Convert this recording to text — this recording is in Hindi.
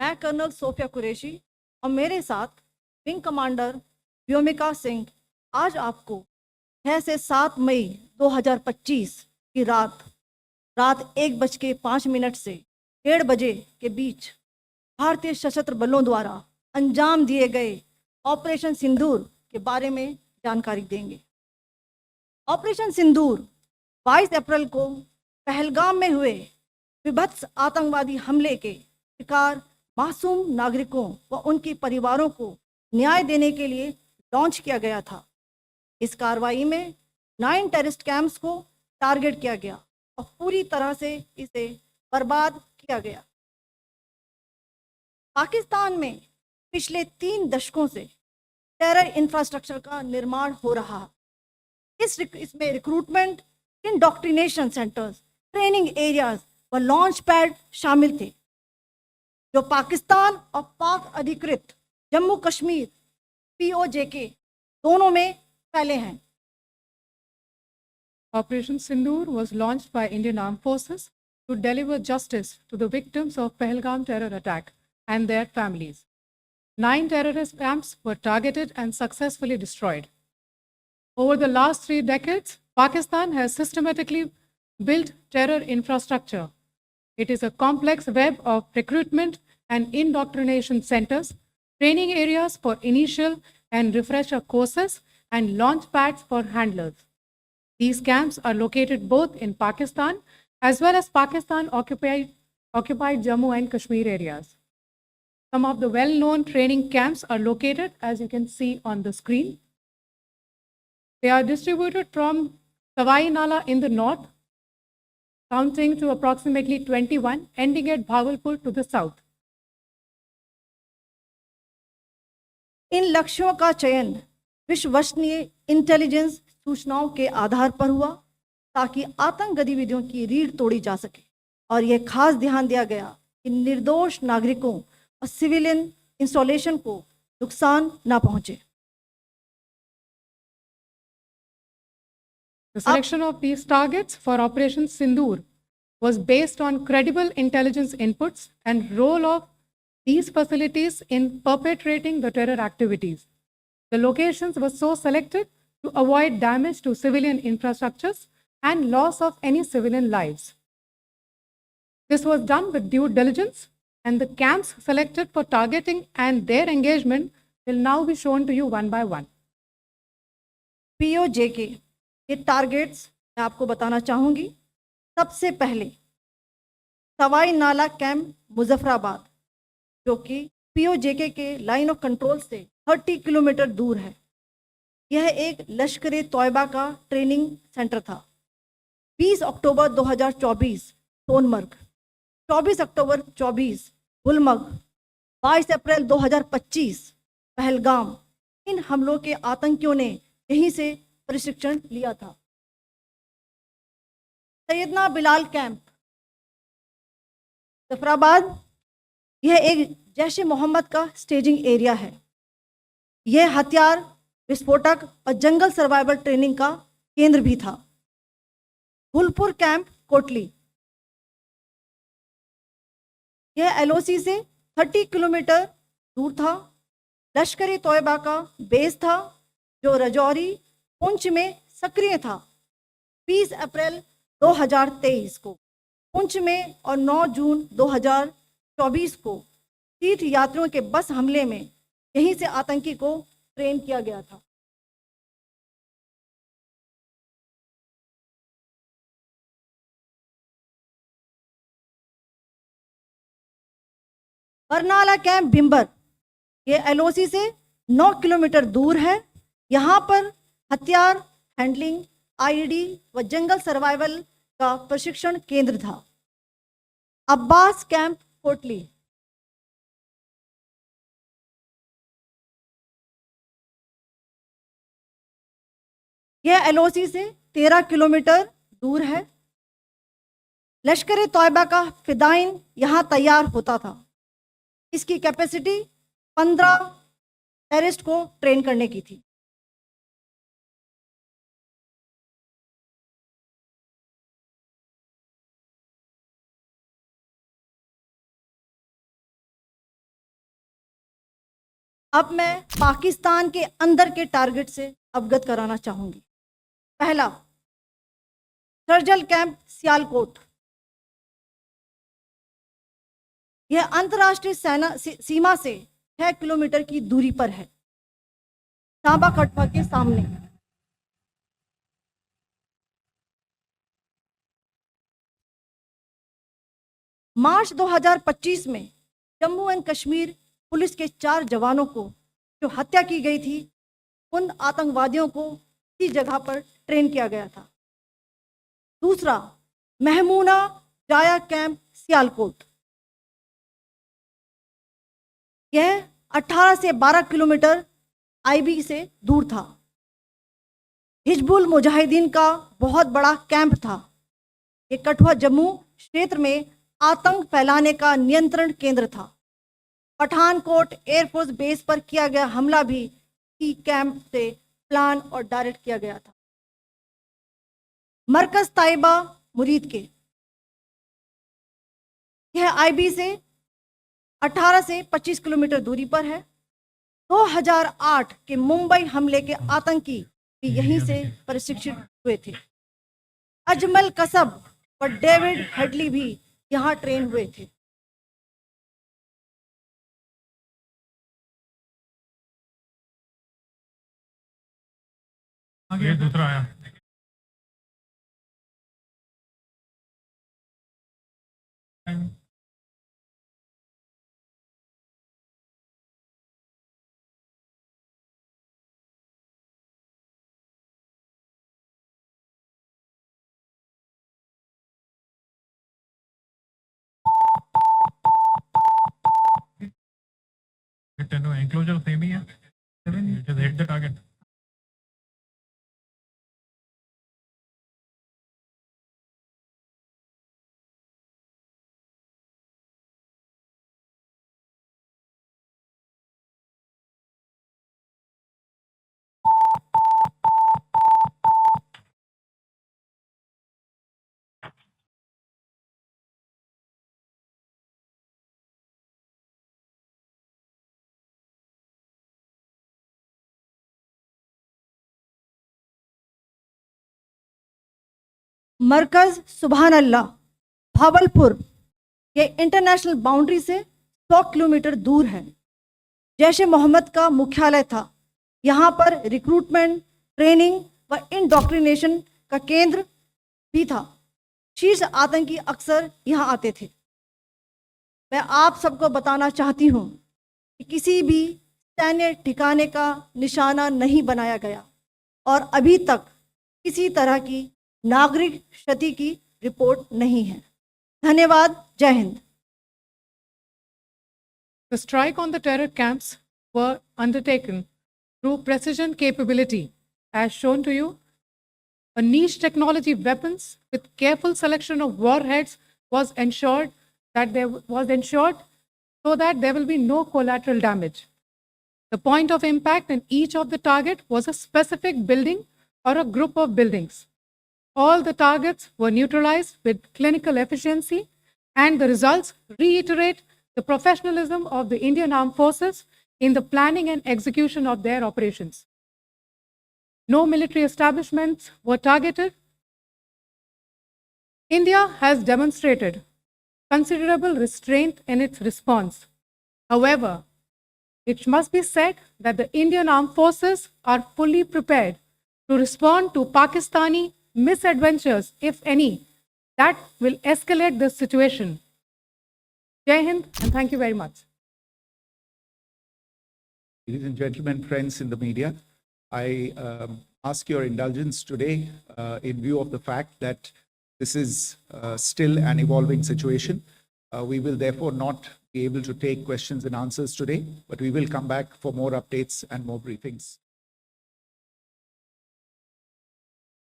मैं कर्नल सोफिया कुरैशी और मेरे साथ विंग कमांडर व्योमिका सिंह आज आपको 6 से 7 मई 2025 की रात 1:05 से 1:30 के बीच भारतीय सशस्त्र बलों द्वारा अंजाम दिए गए ऑपरेशन सिंदूर के बारे में जानकारी देंगे। ऑपरेशन सिंदूर 22 अप्रैल को पहलगाम में हुए विभत्स आतंकवादी हमले के शिकार मासूम नागरिकों व उनके परिवारों को न्याय देने के लिए लॉन्च किया गया था। इस कार्रवाई में 9 टेररिस्ट कैंप्स को टारगेट किया गया और पूरी तरह से इसे बर्बाद किया गया। पाकिस्तान में पिछले 3 दशकों से टेरर इंफ्रास्ट्रक्चर का निर्माण हो रहा है। इसमें recruitment, indoctrination centres, training areas व लॉन्च पैड शामिल थे, जो पाकिस्तान और पाक अधिकृत जम्मू कश्मीर POJK दोनों में फैले हैं। Operation Sindoor was launched by Indian Armed Forces to deliver justice to the victims of Pahalgam terror attack and their families. 9 terrorist camps were targeted and successfully destroyed. Over the last 3 decades, Pakistan has systematically built terror infrastructure. It is a complex web of recruitment and indoctrination centers, training areas for initial and refresher courses, and launch pads for handlers. These camps are located both in Pakistan as well as Pakistan-occupied Jammu and Kashmir areas. Some of the well-known training camps are located, as you can see on the screen. They are distributed from Sawai Nala in the north, counting to approximately 21, ending at Bhagalpur to the south. इन लक्ष्यों का चयन विश्वसनीय इंटेलिजेंस सूचनाओं के आधार पर हुआ ताकि आतंक गतिविधियों की रीढ़ तोड़ी जा सके, और यह खास ध्यान दिया गया कि निर्दोष नागरिकों और सिविलियन इंस्टॉलेशन को नुकसान न पहुंचे। The selection of these targets for Operation Sindoor was based on credible intelligence inputs and role of these facilities in perpetrating the terror activities. The locations were so selected to avoid damage to civilian infrastructures and loss of any civilian lives. This was done with due diligence, and the camps selected for targeting and their engagement will now be shown to you one by one. POJK ये टारगेट्स मैं आपको बताना चाहूँगी। सबसे पहले सवाई नाला कैंप मुजफ्फराबाद, जो कि POJK के लाइन ऑफ कंट्रोल से 30 किलोमीटर दूर है। यह एक लश्कर तोयबा का ट्रेनिंग सेंटर था। 20 अक्टूबर 2024 सोनमर्ग, 24 अक्टूबर 24 गुलमर्ग, 22 अप्रैल 2025 पहलगाम, इन हमलों के आतंकियों ने यहीं से प्रशिक्षण लिया था। सैयदना बिलाल कैंप जफराबाद, यह एक जैश ए मोहम्मद का स्टेजिंग एरिया है। यह हथियार, विस्फोटक और जंगल सर्वाइवल ट्रेनिंग का केंद्र भी था। गुलपुर कैंप कोटली, यह LOC से 30 किलोमीटर दूर था। लश्कर तोयबा का बेस था, जो रजौरी पुंछ में सक्रिय था। 20 अप्रैल 2023 को पुंछ में और 9 जून 2024 को तीर्थ यात्रियों के बस हमले में यहीं से आतंकी को ट्रेन किया गया था। बरनाला कैंप भिंबर, ये LOC से 9 किलोमीटर दूर है। यहाँ पर हथियार, हैंडलिंग, IED व जंगल सर्वाइवल का प्रशिक्षण केंद्र था। अब्बास कैंप कोटली, यह LOC से 13 किलोमीटर दूर है। लश्कर तोयबा का फिदाइन यहाँ तैयार होता था। इसकी कैपेसिटी 15 टेररिस्ट को ट्रेन करने की थी। अब मैं पाकिस्तान के अंदर के टारगेट से अवगत कराना चाहूंगी। पहला, सर्जिकल कैंप सियालकोट। यह अंतर्राष्ट्रीय सीमा से 6 किलोमीटर की दूरी पर है, सांबा कटवा के सामने। मार्च 2025 में जम्मू एंड कश्मीर पुलिस के 4 जवानों को जो हत्या की गई थी, उन आतंकवादियों को इसी जगह पर ट्रेन किया गया था। दूसरा, महमूना जाया कैंप सियालकोट। यह 18 से 12 किलोमीटर आईबी से दूर था। हिजबुल मुजाहिदीन का बहुत बड़ा कैंप था। ये कठुआ जम्मू क्षेत्र में आतंक फैलाने का नियंत्रण केंद्र था। पठानकोट एयरफोर्स बेस पर किया गया हमला भी इसी कैंप से प्लान और डायरेक्ट किया गया था। मरकज ताइबा मुरीद के, यह आईबी से 18 से 25 किलोमीटर दूरी पर है। 2008 के मुंबई हमले के आतंकी भी यहीं से प्रशिक्षित हुए थे। अजमल कसब और डेविड हेडली भी यहाँ ट्रेन हुए थे। आगे दूसरा आया। एंक्लोजर सेम ही है, just hit the target. मरकज सुभान अल्लाह भावलपुर, ये इंटरनेशनल बाउंड्री से 100 किलोमीटर दूर है। जैश ए मोहम्मद का मुख्यालय था। यहाँ पर रिक्रूटमेंट, ट्रेनिंग व इंडोक्ट्रिनेशन का केंद्र भी था। शीर्ष आतंकी अक्सर यहाँ आते थे। मैं आप सबको बताना चाहती हूँ कि किसी भी सैन्य ठिकाने का निशाना नहीं बनाया गया और अभी तक किसी तरह की नागरिक क्षति की रिपोर्ट नहीं है। धन्यवाद। जय Hind. The strike on the terror camps were undertaken through precision capability, as shown to you. A niche technology weapons with careful selection of warheads was ensured so that there will be no collateral damage. The point of impact in each of the target was a specific building or a group of buildings. All the targets were neutralized with clinical efficiency, and the results reiterate the professionalism of the Indian Armed Forces in the planning and execution of their operations. No military establishments were targeted. India has demonstrated considerable restraint in its response. However, it must be said that the Indian Armed Forces are fully prepared to respond to Pakistani misadventures, if any, that will escalate this situation. Jai Hind, and thank you very much. Ladies and gentlemen, friends in the media, I ask your indulgence today in view of the fact that this is still an evolving situation. We will therefore not be able to take questions and answers today, but we will come back for more updates and more briefings.